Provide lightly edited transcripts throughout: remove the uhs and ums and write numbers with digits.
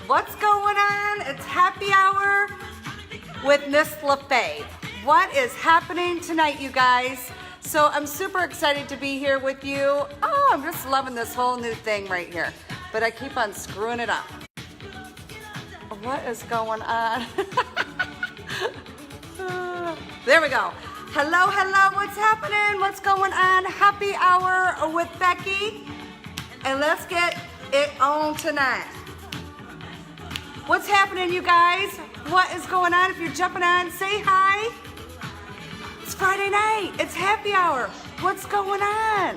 What's going on? It's happy hour with Miss LaFay. What is happening tonight, you guys? So I'm super excited to be here with you. Oh, I'm just loving this whole new thing right here. But I keep on screwing it up. What is going on? There we go. Hello, hello, what's happening? What's going on? Happy hour with Becky. And let's get it on tonight. What's happening, you guys? What is going on? If you're jumping on, say hi. It's Friday night. It's happy hour. What's going on?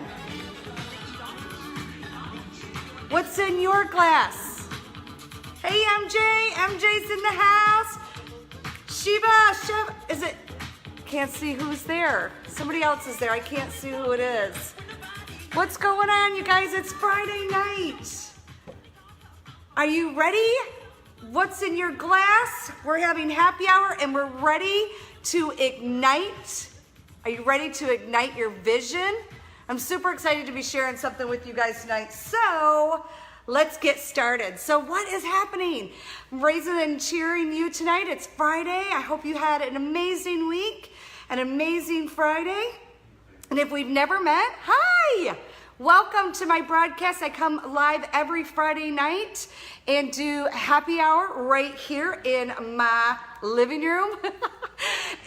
What's in your glass? Hey, MJ. MJ's in the house. Shiva, is it? Can't see who's there. Somebody else is there. I can't see who it is. What's going on, you guys? It's Friday night. Are you ready? What's in your glass? We're having happy hour and we're ready to ignite. Are you ready to ignite your vision? I'm super excited to be sharing something with you guys tonight. So let's get started. So what is happening? I'm raising and cheering you tonight. It's Friday. I hope you had an amazing week, an amazing Friday. And if we've never met, hi! Welcome to my broadcast. I come live every Friday night and do happy hour right here in my living room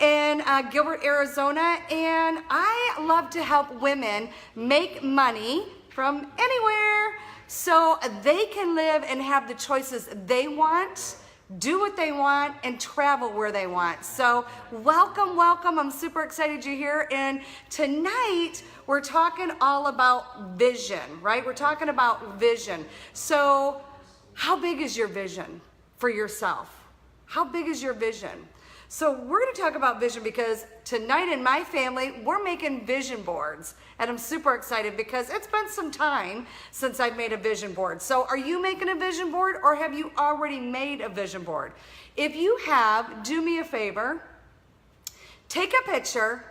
in Gilbert, Arizona. And I love to help women make money from anywhere so they can live and have the choices they want, do what they want, and travel where they want. So welcome, welcome. I'm super excited you're here. And tonight we're talking all about vision, right? We're talking about vision. So how big is your vision for yourself? How big is your vision? So we're going to talk about vision because tonight in my family, we're making vision boards. And I'm super excited because it's been some time since I've made a vision board. So are you making a vision board or have you already made a vision board? If you have, do me a favor, take a picture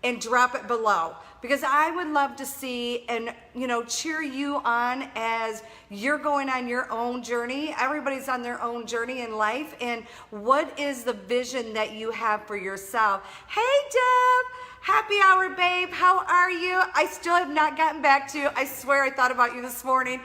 and drop it below because I would love to see and cheer you on as you're going on your own journey. Everybody's on their own journey in life, and what is the vision that you have for yourself? Hey Deb, happy hour babe, how are you? I still have not gotten back to you. I swear I thought about you this morning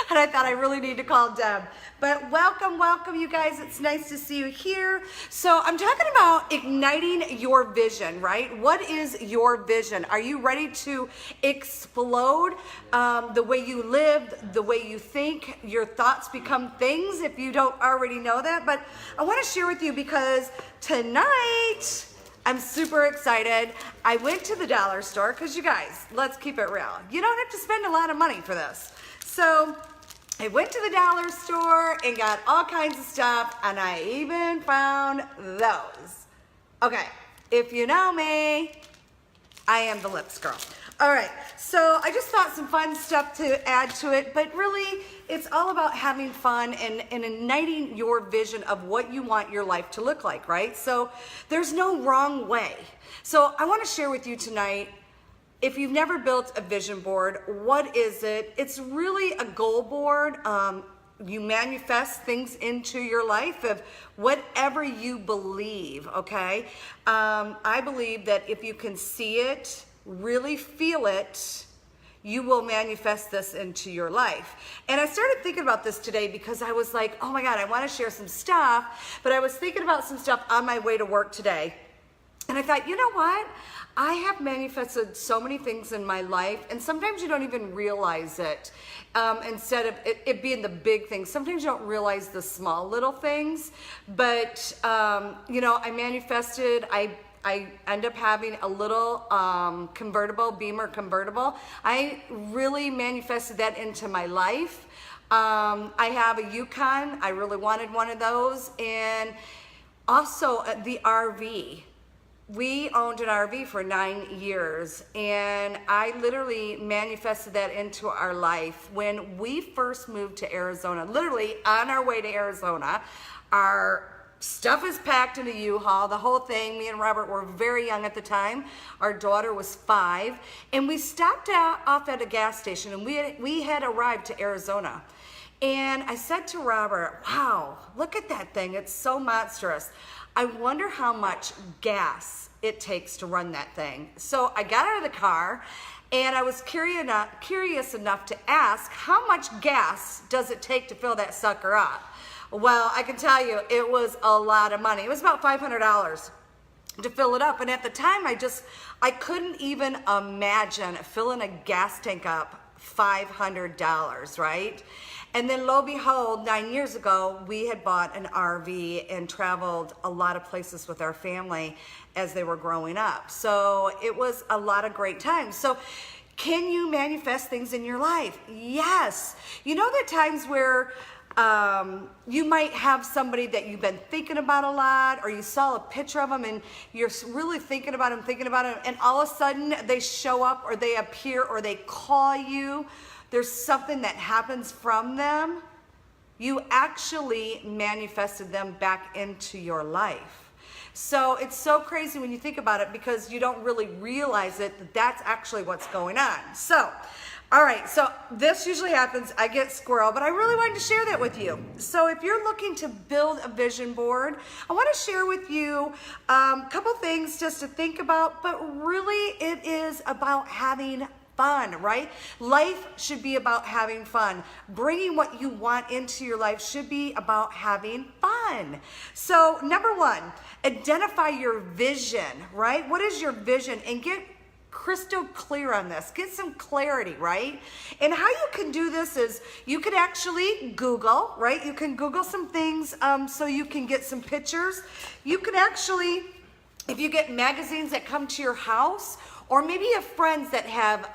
and I thought I really need to call Deb. But welcome, welcome you guys. It's nice to see you here. So I'm talking about igniting your vision, right? What is your vision? Are you ready to explode the way you live, the way you think? Your thoughts become things if you don't already know that. But I want to share with you because tonight I'm super excited. I went to the dollar store because you guys, let's keep it real. You don't have to spend a lot of money for this. So I went to the dollar store and got all kinds of stuff, and I even found those. Okay, if you know me, I am the lips girl. All right, so I just thought some fun stuff to add to it, but really it's all about having fun and igniting your vision of what you want your life to look like, right? So there's no wrong way. So I want to share with you tonight, if you've never built a vision board, what is it? It's really a goal board. You manifest things into your life of whatever you believe, okay? I believe that if you can see it, really feel it, you will manifest this into your life. And I started thinking about this today because I was like, oh my God, I want to share some stuff, but I was thinking about some stuff on my way to work today. And I thought, you know what? I have manifested so many things in my life, and sometimes you don't even realize it. Instead of it being the big things, sometimes you don't realize the small little things. But I manifested. I end up having a little convertible, Beamer convertible. I really manifested that into my life. I have a Yukon. I really wanted one of those, and also the RV. We owned an RV for 9 years, and I literally manifested that into our life. When we first moved to Arizona, literally on our way to Arizona, our stuff is packed in a U-Haul, the whole thing. Me and Robert were very young at the time. Our daughter was 5, and we stopped off at a gas station, and we had arrived to Arizona. And I said to Robert, wow, look at that thing. It's so monstrous. I wonder how much gas it takes to run that thing. So I got out of the car and I was curious enough to ask, how much gas does it take to fill that sucker up? Well, I can tell you, it was a lot of money. It was about $500 to fill it up. And at the time, I couldn't even imagine filling a gas tank up $500, right? And then lo and behold, 9 years ago, we had bought an RV and traveled a lot of places with our family as they were growing up. So it was a lot of great times. So can you manifest things in your life? Yes. You know the times where you might have somebody that you've been thinking about a lot, or you saw a picture of them and you're really thinking about them, and all of a sudden they show up or they appear or they call you. There's something that happens from them. You actually manifested them back into your life. So it's so crazy when you think about it, because you don't really realize it, that that's actually what's going on. So, all right, so this usually happens. I get squirrel, but I really wanted to share that with you. So if you're looking to build a vision board, I want to share with you a couple things just to think about, but really it is about having fun, right? Life should be about having fun. Bringing what you want into your life should be about having fun. So number one, identify your vision, right? What is your vision? And get crystal clear on this. Get some clarity, right? And how you can do this is you could actually Google, right? You can Google some things so you can get some pictures. You can actually, if you get magazines that come to your house, or maybe you have friends that have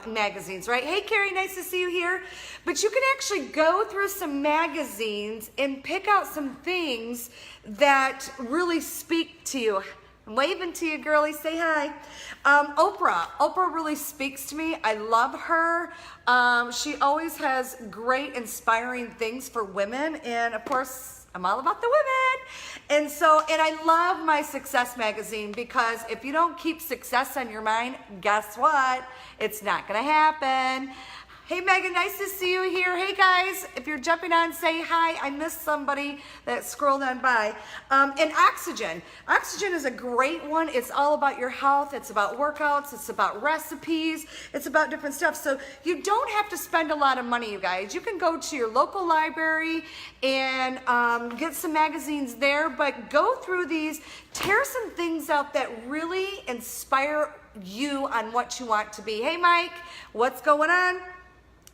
magazines, right? Hey, Carrie, nice to see you here. But you can actually go through some magazines and pick out some things that really speak to you. I'm waving to you, girlie. Say hi. Oprah really speaks to me. I love her. She always has great, inspiring things for women. And of course, I'm all about the women. And I love my Success magazine, because if you don't keep success on your mind, guess what? It's not gonna happen. Hey Megan, nice to see you here. Hey guys, if you're jumping on, say hi. I missed somebody that scrolled on by. And Oxygen. Oxygen is a great one. It's all about your health. It's about workouts. It's about recipes. It's about different stuff. So you don't have to spend a lot of money, you guys. You can go to your local library and get some magazines there, but go through these, tear some things out that really inspire you on what you want to be. Hey Mike, what's going on?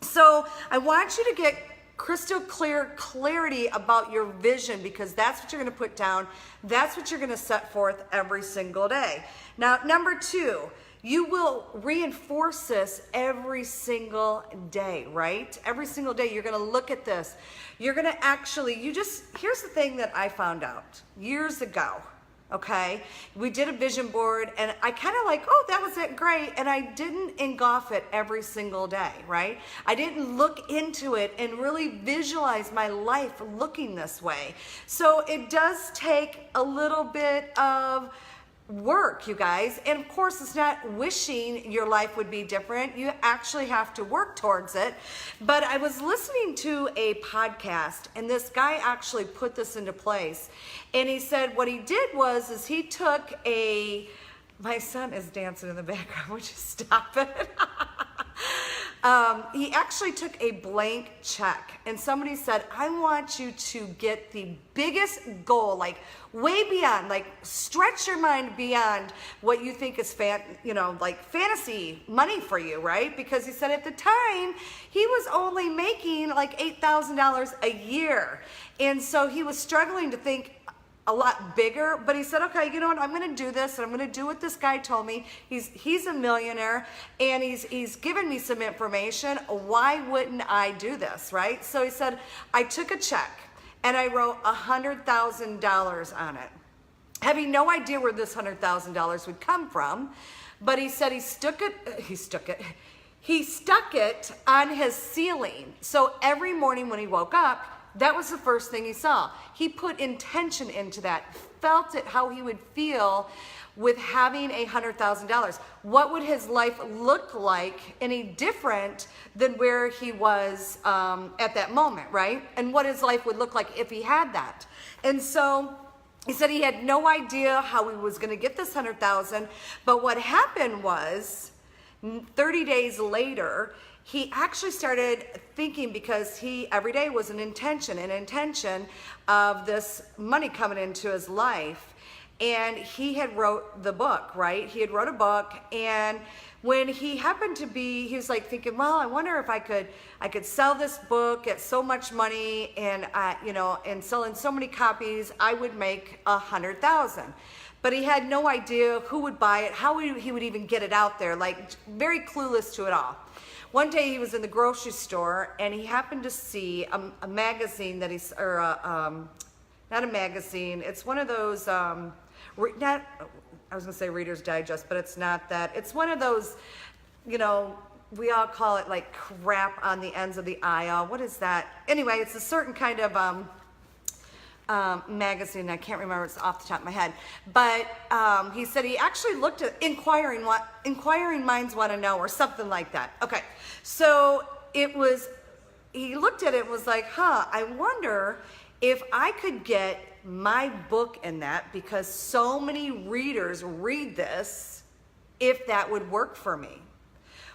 So I want you to get crystal clear clarity about your vision, because that's what you're going to put down. That's what you're going to set forth every single day. Now, number two, you will reinforce this every single day, right? Every single day you're going to look at this. You're going to actually, here's the thing that I found out years ago. Okay, we did a vision board and I kind of like, oh, that was it, great. And I didn't engulf it every single day, right? I didn't look into it and really visualize my life looking this way. So it does take a little bit of work, you guys. And of course, it's not wishing your life would be different. You actually have to work towards it. But I was listening to a podcast and this guy actually put this into place. And he said what he did was he took my son is dancing in the background. Would you stop it? He actually took a blank check and somebody said, I want you to get the biggest goal, like way beyond, like stretch your mind beyond what you think is like fantasy money for you, right? Because he said at the time he was only making like $8,000 a year. And so he was struggling to think a lot bigger, but he said, okay, you know what, I'm going to do this and I'm going to do what this guy told me. He's a millionaire and he's given me some information. Why wouldn't I do this, right? So he said, I took a check and I wrote $100,000 on it, having no idea where this $100,000 would come from. But he said he stuck it on his ceiling. So every morning when he woke up, that was the first thing he saw. He put intention into that. felt it, how he would feel with having $100,000. What would his life look like any different than where he was at that moment, right? And what his life would look like if he had that. And so he said he had no idea how he was going to get this 100,000, but what happened was 30 days later, he actually started thinking, because he every day was an intention of this money coming into his life. And he had wrote the book, right? He had wrote a book, and when he happened to be, he was like thinking, well, I wonder if I could sell this book at so much money, and and selling so many copies, I would make 100,000. But he had no idea who would buy it, how he would even get it out there, like very clueless to it all. One day he was in the grocery store, and he happened to see a magazine that not a magazine, it's one of those, I was gonna say Reader's Digest, but it's not that. It's one of those, we all call it like crap on the ends of the aisle. What is that? Anyway, it's a certain kind of magazine. I can't remember, it's off the top of my head. But he said he actually looked at inquiring minds want to know, or something like that. Okay, so he looked at it and was like, I wonder if I could get my book in that, because so many readers read this, if that would work for me.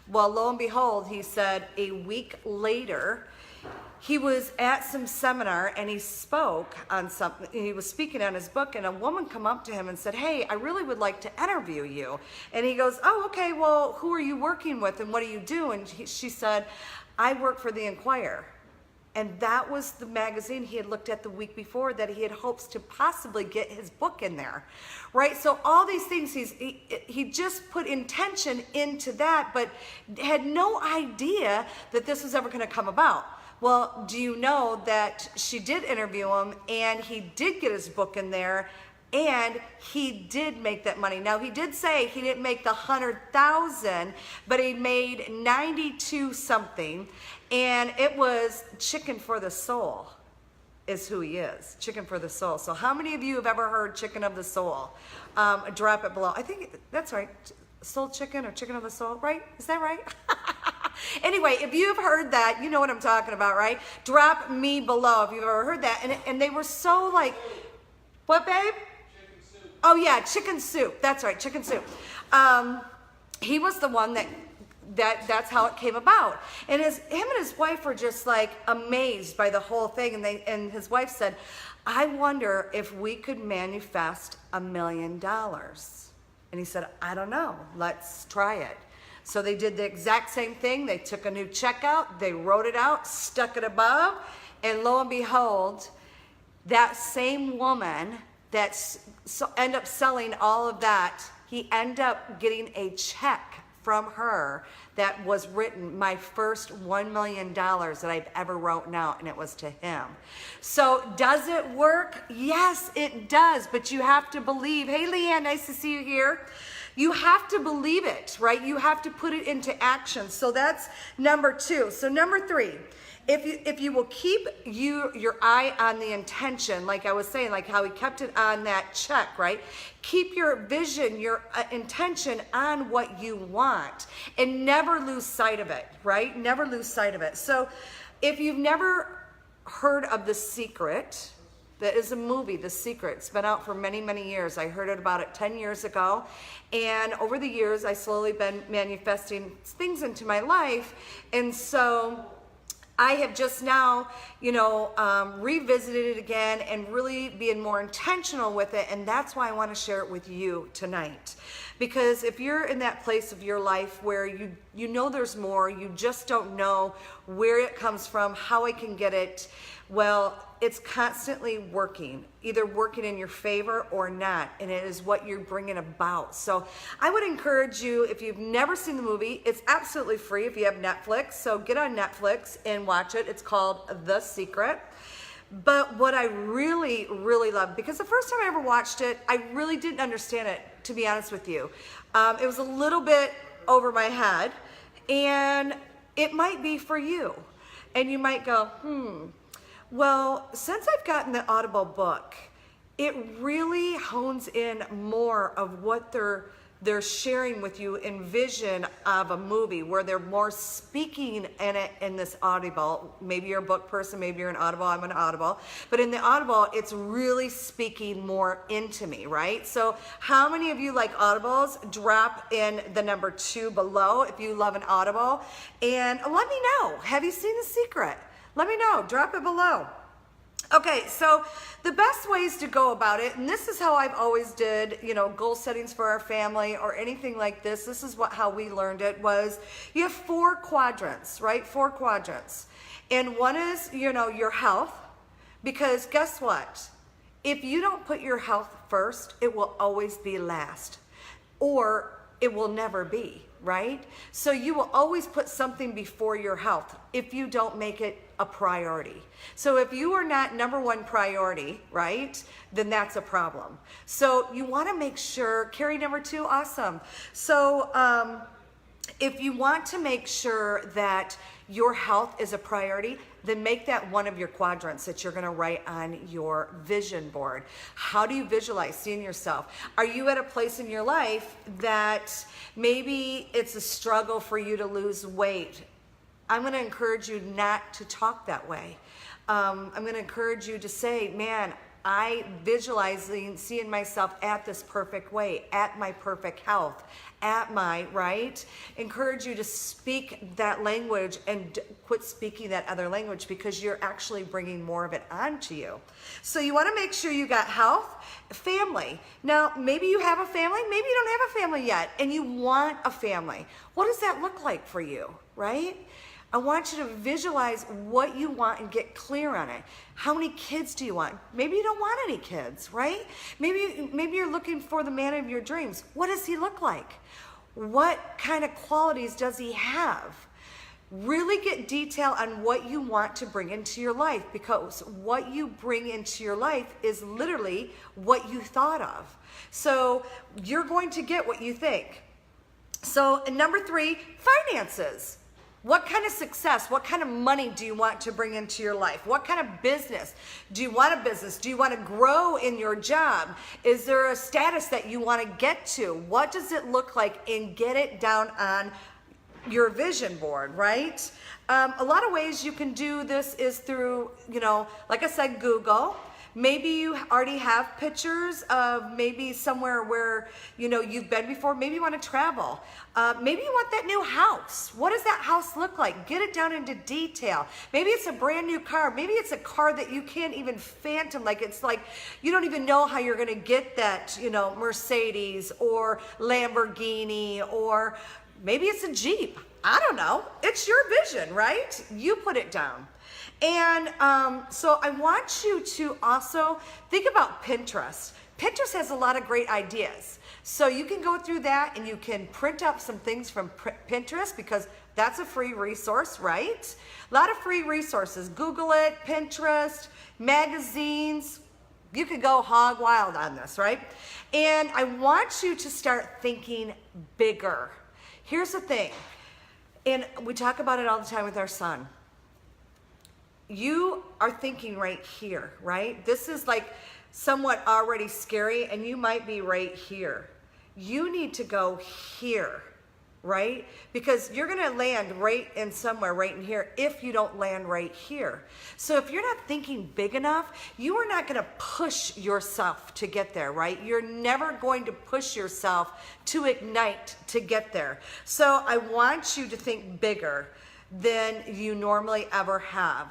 Well, lo and behold, he said a week later, he was at some seminar and he spoke on something. He was speaking on his book, and a woman come up to him and said, hey, I really would like to interview you. And he goes, oh, okay, well, who are you working with and what do you do? And she said, I work for the Enquirer. And that was the magazine he had looked at the week before, that he had hopes to possibly get his book in there, right? So all these things, he just put intention into that, but had no idea that this was ever going to come about. Well, do you know that she did interview him, and he did get his book in there, and he did make that money. Now, he did say he didn't make the 100,000, but he made 92 something, and it was chicken for the soul is who he is. Chicken for the soul. So how many of you have ever heard chicken of the soul? Drop it below. I think that's right. Soul chicken, or chicken of the soul, right? Is that right? Anyway, if you've heard that, you know what I'm talking about, right? Drop me below if you've ever heard that. And they were so like, what, babe? Chicken soup. Oh yeah, chicken soup. That's right, chicken soup. He was the one that's how it came about. And him and his wife were just like amazed by the whole thing. And his wife said, I wonder if we could manifest $1 million. And he said, I don't know, let's try it. So they did the exact same thing. They took a new check out, they wrote it out, stuck it above, and lo and behold, that same woman that ended up selling all of that, he ended up getting a check from her that was written, my first $1 million that I've ever wrote out, and it was to him. So does it work? Yes, it does, but you have to believe. Hey, Leanne, nice to see you here. You have to believe it, right? You have to put it into action. So that's number 2. So number 3, if you will keep your eye on the intention, like I was saying, like how he kept it on that check, right? Keep your vision, your intention on what you want, and never lose sight of it, right? Never lose sight of it. So if you've never heard of The Secret, that is a movie, The Secret. It's been out for many, many years. I heard about it 10 years ago. And over the years, I slowly been manifesting things into my life. And so I have just now, revisited it again and really being more intentional with it. And that's why I want to share it with you tonight. Because if you're in that place of your life where you know there's more, you just don't know where it comes from, how I can get it, well, it's constantly working, either working in your favor or not, and it is what you're bringing about. So I would encourage you, if you've never seen the movie, it's absolutely free if you have Netflix, so get on Netflix and watch it. It's called The Secret. But what I really, really love, because the first time I ever watched it, I really didn't understand it, to be honest with you. It was a little bit over my head, and it might be for you. And you might go, well, since I've gotten the Audible book, it really hones in more of what they're sharing with you in vision of a movie, where they're more speaking in it in this audible. Maybe you're a book person, maybe you're an audible, I'm an audible. But in the audible, it's really speaking more into me, right? So how many of you like audibles? Drop in the number 2 below if you love an audible. And let me know, have you seen The Secret? Let me know, drop it below. Okay, so the best ways to go about it, and this is how I've always did, goal settings for our family or anything like this. This is how we learned it, was you have 4 quadrants, right? 4 quadrants. And one is, your health, because guess what? If you don't put your health first, it will always be last, or it will never be, right? So you will always put something before your health if you don't make it a priority. So if you are not number 1 priority, right, then that's a problem. So you want to make sure, Carrie, number 2, awesome. So if you want to make sure that your health is a priority, then make that one of your quadrants that you're going to write on your vision board. How do you visualize seeing yourself? Are you at a place in your life that maybe it's a struggle for you to lose weight? I'm going to encourage you not to talk that way. I'm going to encourage you to say, man, I visualizing seeing myself at this perfect weight, at my perfect health, at my, right? Encourage you to speak that language and quit speaking that other language, because you're actually bringing more of it onto you. So you want to make sure you got health, family. Now, maybe you have a family, maybe you don't have a family yet, and you want a family. What does that look like for you, right? I want you to visualize what you want and get clear on it. How many kids do you want? Maybe you don't want any kids, right? Maybe you're looking for the man of your dreams. What does he look like? What kind of qualities does he have? Really get detail on what you want to bring into your life, because what you bring into your life is literally what you thought of. So you're going to get what you think. So number 3, finances. What kind of success, what kind of money do you want to bring into your life? What kind of business? Do you want a business? Do you want to grow in your job? Is there a status that you want to get to? What does it look like? And get it down on your vision board, right? A lot of ways you can do this is through, like I said, Google. Maybe you already have pictures of maybe somewhere where, you've been before. Maybe you want to travel. Maybe you want that new house. What does that house look like? Get it down into detail. Maybe it's a brand new car. Maybe it's a car that you can't even phantom. It's like you don't even know how you're going to get that, Mercedes or Lamborghini, or maybe it's a Jeep. I don't know. It's your vision, right? You put it down. And so I want you to also think about Pinterest. Pinterest has a lot of great ideas. So you can go through that and you can print up some things from Pinterest, because that's a free resource, right? A lot of free resources. Google it, Pinterest, magazines. You could go hog wild on this, right? And I want you to start thinking bigger. Here's the thing, and we talk about it all the time with our son. You are thinking right here, right? This is like somewhat already scary, and you might be right here. You need to go here, right? Because you're going to land right in somewhere right in here if you don't land right here. So if you're not thinking big enough, you are not going to push yourself to get there, right? You're never going to push yourself to ignite to get there. So I want you to think bigger than you normally ever have.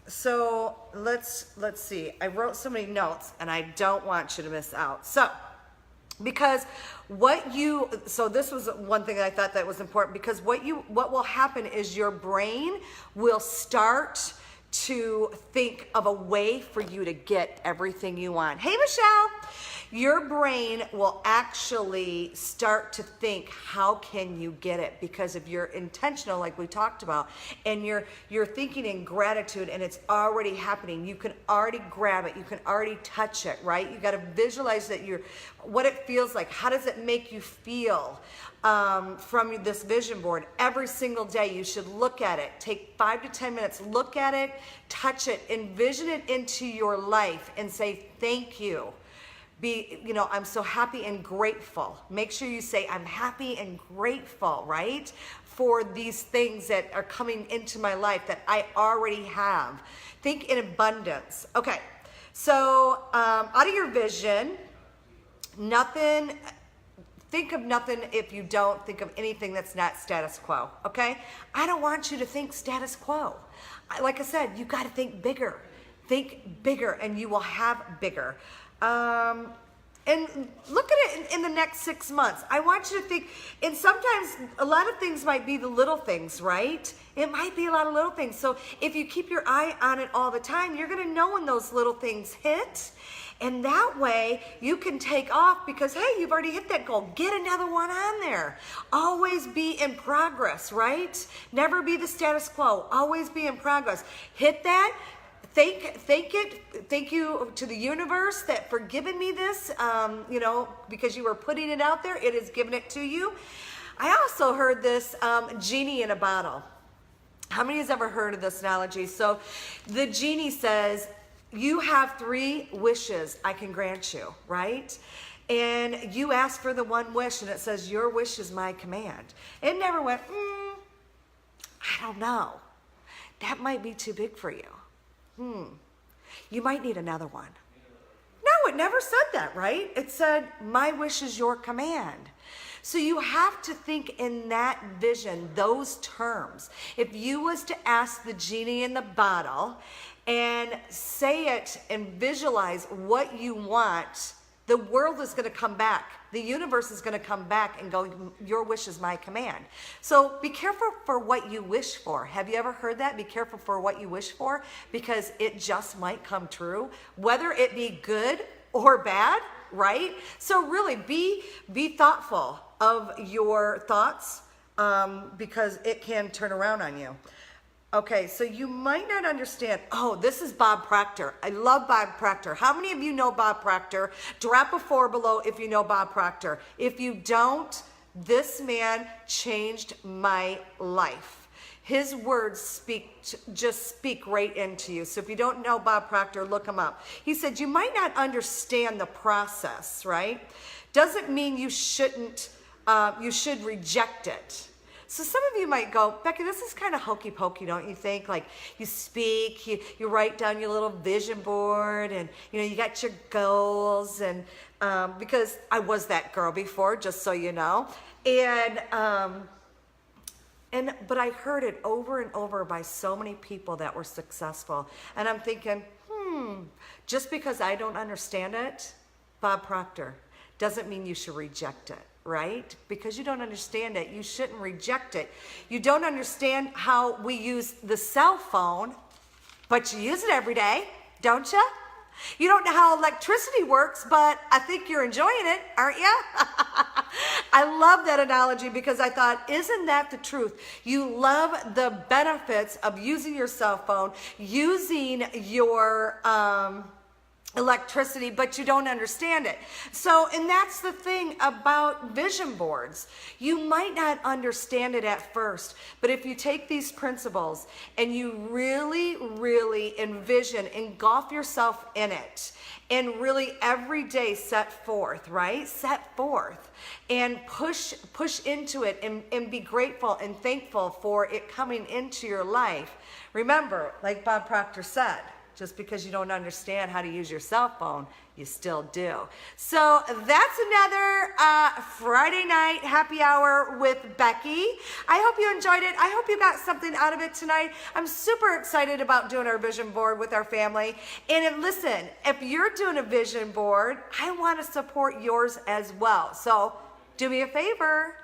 So let's see. I wrote so many notes and I don't want you to miss out. So, because so this was one thing that I thought that was important, because what will happen is your brain will start to think of a way for you to get everything you want. Hey, Michelle. your brain will actually start to think, how can you get it? Because if you're intentional, like we talked about, and you're thinking in gratitude and it's already happening, you can already grab it, you can already touch it, right? You got to visualize that what it feels like. How does it make you feel? From this vision board every single day. You should look at it. Take 5 to 10 minutes. Look at it, touch it, envision it into your life and say, thank you. I'm so happy and grateful. Make sure you say, I'm happy and grateful, right? For these things that are coming into my life that I already have. Think in abundance. Okay. So, out of your vision, think of nothing if you don't think of anything that's not status quo, okay? I don't want you to think status quo. Like I said, you got to think bigger. Think bigger and you will have bigger. And look at it in the next 6 months. I want you to think, and sometimes a lot of things might be the little things, right? It might be a lot of little things. So if you keep your eye on it all the time, you're going to know when those little things hit. And that way you can take off because, hey, you've already hit that goal. Get another one on there. Always be in progress, right? Never be the status quo. Always be in progress. Hit that. Thank you to the universe for giving me this, because you were putting it out there. It has given it to you. I also heard this genie in a bottle. How many has ever heard of this analogy? So the genie says, you have 3 wishes I can grant you, right? And you ask for the one wish and it says, your wish is my command. It never went, I don't know. That might be too big for you. You might need another one. No, it never said that, right? It said, my wish is your command. So you have to think in that vision, those terms. If you was to ask the genie in the bottle and say it and visualize what you want, the world is going to come back. The universe is going to come back and go, your wish is my command. So be careful for what you wish for. Have you ever heard that? Be careful for what you wish for because it just might come true, whether it be good or bad, right? So really be thoughtful of your thoughts because it can turn around on you. Okay, so you might not understand. Oh, this is Bob Proctor. I love Bob Proctor. How many of you know Bob Proctor? Drop a 4 below if you know Bob Proctor. If you don't, this man changed my life. His words just speak right into you. So if you don't know Bob Proctor, look him up. He said, you might not understand the process, right? Doesn't mean you should reject it. So some of you might go, Becky, this is kind of hokey pokey, don't you think? Like you speak, you write down your little vision board and you got your goals and because I was that girl before, just so you know. But I heard it over and over by so many people that were successful. And I'm thinking, just because I don't understand it, Bob Proctor, doesn't mean you should reject it. Right? Because you don't understand it, you shouldn't reject it. You don't understand how we use the cell phone, but you use it every day, don't you? You don't know how electricity works, but I think you're enjoying it, aren't you? I love that analogy because I thought, isn't that the truth? You love the benefits of using your cell phone, using your electricity, but you don't understand it. So, and that's the thing about vision boards. You might not understand it at first, but if you take these principles and you really, really envision, engulf yourself in it, and really every day set forth, right? Set forth and push into it and be grateful and thankful for it coming into your life. Remember, like Bob Proctor said, just because you don't understand how to use your cell phone, you still do. So that's another Friday night happy hour with Becky. I hope you enjoyed it. I hope you got something out of it tonight. I'm super excited about doing our vision board with our family. And listen, if you're doing a vision board, I want to support yours as well. So do me a favor.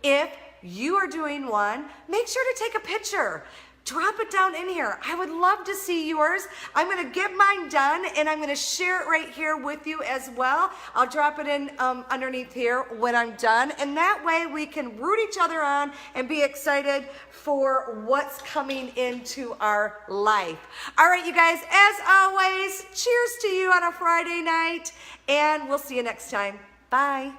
If you are doing one, make sure to take a picture. drop it down in here. I would love to see yours. I'm gonna get mine done and I'm gonna share it right here with you as well. I'll drop it in underneath here when I'm done, and that way we can root each other on and be excited for what's coming into our life. All right, you guys, as always, cheers to you on a Friday night, and we'll see you next time. Bye.